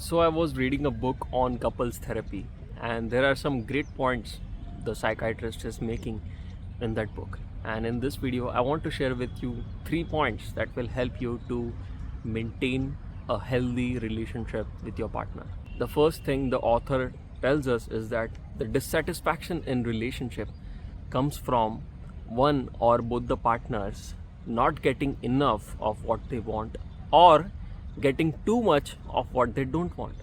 So I was reading a book on couples therapy, and there are some great points the psychiatrist is making in that book. And in this video, I want to share with you 3 points that will help you to maintain a healthy relationship with your partner. The first thing the author tells us is that the dissatisfaction in relationship comes from one or both the partners not getting enough of what they want or getting too much of what they don't want.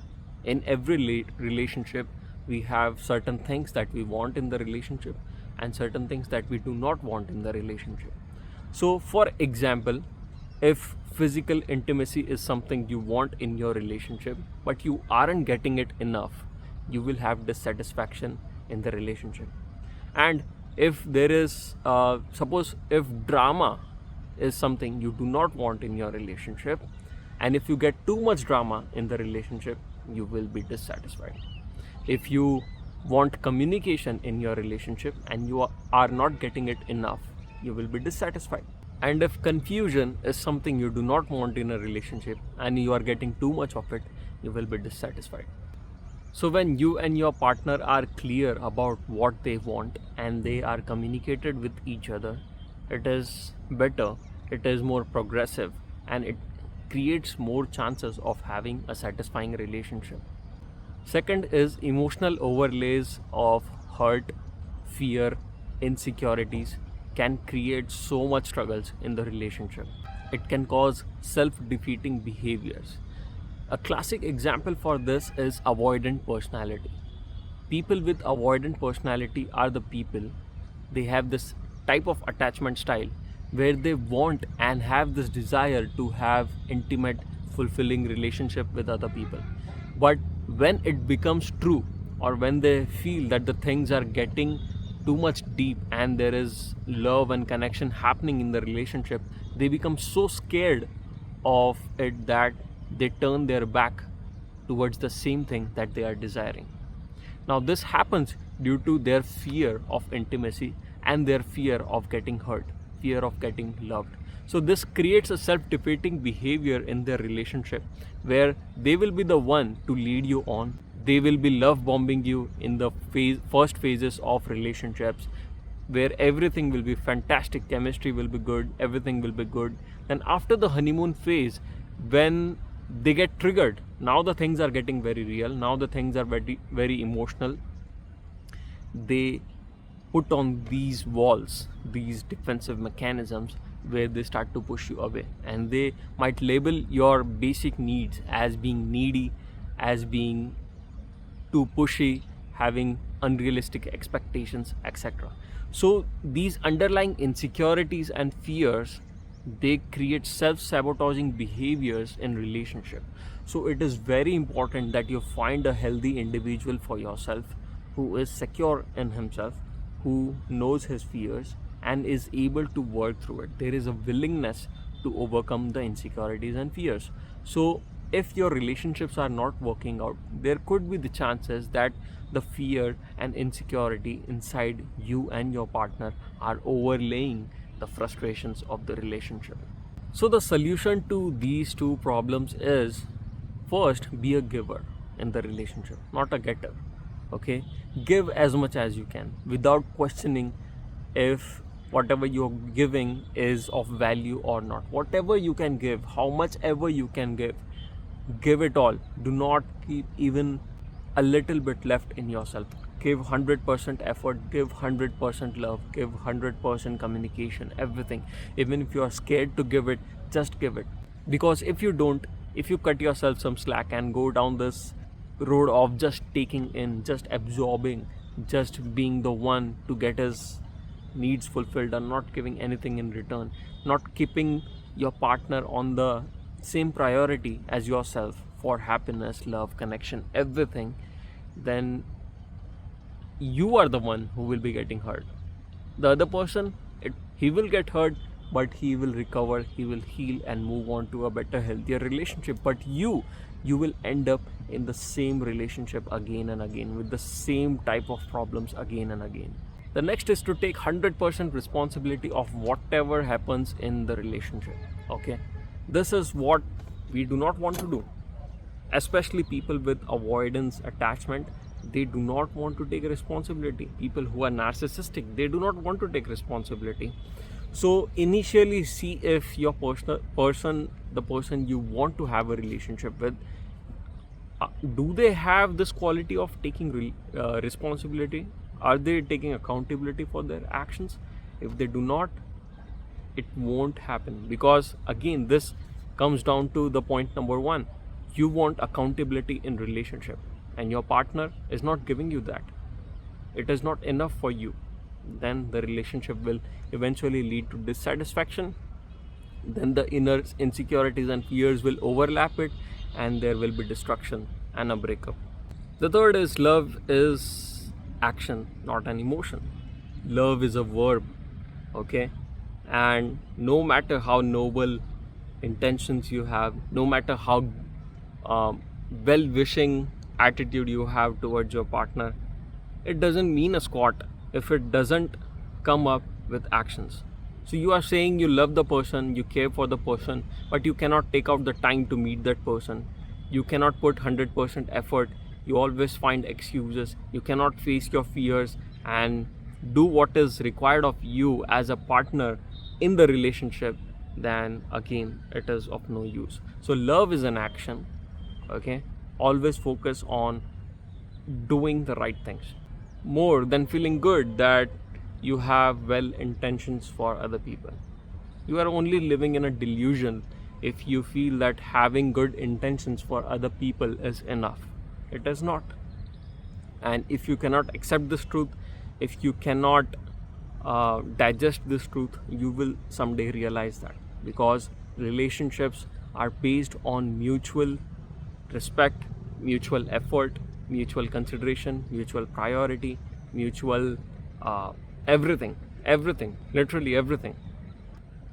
In every relationship, we have certain things that we want in the relationship and certain things that we do not want in the relationship. So, for example, if physical intimacy is something you want in your relationship but you aren't getting it enough, you will have dissatisfaction in the relationship. And if there is, suppose if drama is something you do not want in your relationship, and if you get too much drama in the relationship, you will be dissatisfied. If you want communication in your relationship and you are not getting it enough, you will be dissatisfied. And if confusion is something you do not want in a relationship and you are getting too much of it, you will be dissatisfied. So when you and your partner are clear about what they want and they are communicated with each other, it is better, it is more progressive, and it creates more chances of having a satisfying relationship. Second is emotional overlays of hurt, fear, insecurities can create so much struggles in the relationship. It can cause self-defeating behaviors. A classic example for this is avoidant personality. People with avoidant personality are the people, they have this type of attachment style where they want and have this desire to have intimate, fulfilling relationship with other people. But when it becomes true, or when they feel that the things are getting too much deep and there is love and connection happening in the relationship, they become so scared of it that they turn their back towards the same thing that they are desiring. Now, this happens due to their fear of intimacy and their fear of getting hurt, fear of getting loved. So, this creates a self defeating behavior in their relationship where they will be the one to lead you on. They will be love bombing you in the first phases of relationships where everything will be fantastic, chemistry will be good, everything will be good. Then, after the honeymoon phase, when they get triggered, now the things are getting very real, now the things are very, very emotional. They put on these walls, these defensive mechanisms where they start to push you away, and they might label your basic needs as being needy, as being too pushy, having unrealistic expectations, etc. So these underlying insecurities and fears, they create self-sabotaging behaviors in relationship. So it is very important that you find a healthy individual for yourself who is secure in himself, who knows his fears and is able to work through it. There is a willingness to overcome the insecurities and fears. So if your relationships are not working out, there could be the chances that the fear and insecurity inside you and your partner are overlaying the frustrations of the relationship. So the solution to these two problems is, first, be a giver in the relationship, not a getter. Okay, give as much as you can without questioning if whatever you're giving is of value or not. Whatever you can give, how much ever you can give it all. Do not keep even a little bit left in yourself. Give 100% effort, give 100% love, give 100% communication, everything. Even if you are scared to give it, just give it. Because if you don't, if you cut yourself some slack and go down this road of just taking in, just absorbing, just being the one to get his needs fulfilled and not giving anything in return, not keeping your partner on the same priority as yourself for happiness, love, connection, everything, then you are the one who will be getting hurt. The other person, he will get hurt, but he will recover, he will heal and move on to a better, healthier relationship. But you will end up in the same relationship again and again with the same type of problems again and again. The next is to take 100% responsibility of whatever happens in the relationship. Okay, this is what we do not want to do. especially people with avoidance attachment, they do not want to take responsibility. People who are narcissistic, they do not want to take responsibility. So initially see if your the person you want to have a relationship with, do they have this quality of taking responsibility? Are they taking accountability for their actions? If they do not, it won't happen, because again this comes down to the point number one. You want accountability in relationship, and your partner is not giving you that. It is not enough for you. Then the relationship will eventually lead to dissatisfaction. Then the inner insecurities and fears will overlap it, and there will be destruction and a breakup. The third is, love is action, not an emotion. Love is a verb, okay? And no matter how noble intentions you have, no matter how well-wishing attitude you have towards your partner, it doesn't mean a squat if it doesn't come up with actions. So you are saying you love the person, you care for the person, but you cannot take out the time to meet that person. You cannot put 100% effort. You always find excuses. You cannot face your fears and do what is required of you as a partner in the relationship. Then again, it is of no use. So love is an action, okay? Always focus on doing the right things more than feeling good that you have well intentions for other people. You are only living in a delusion if you feel that having good intentions for other people is enough. It is not. And if you cannot accept this truth, if you cannot digest this truth, you will someday realize that, because relationships are based on mutual respect, mutual effort, mutual consideration, mutual priority, mutual everything, literally everything.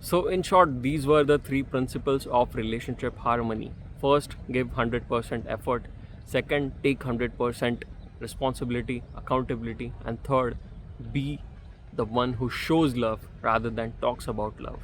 So in short, these were the three principles of relationship harmony. First, give 100% effort. Second, take 100% responsibility, accountability. And third, be the one who shows love rather than talks about love.